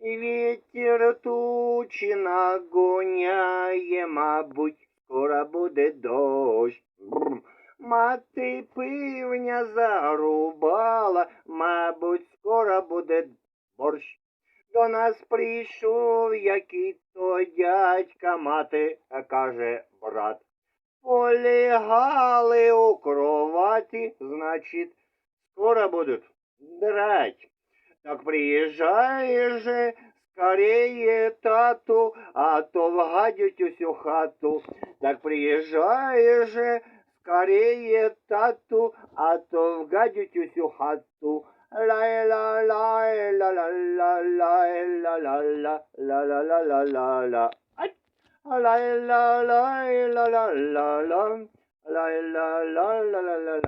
Вітер тучі нагоняє, мабуть, скоро буде дощ. Бррр. Мати пивня зарубала, мабуть, скоро буде борщ. До нас прийшов який-то дядька, мати каже, брат. Полягали у кровати, значит, скоро будут драть. Так приезжай же скорее, тату, а то вгадють усю хату. Так приезжай же скорее, тату, а то вгадють усю хату. Ла-ла-ла-ла-ла-ла-ла-ла-ла-ла-ла-ла-ла-ла-ла. Ла-ла-ла-ла-ла-ла-ла. Ла-ла-ла-ла-ла-ла-ла-ла.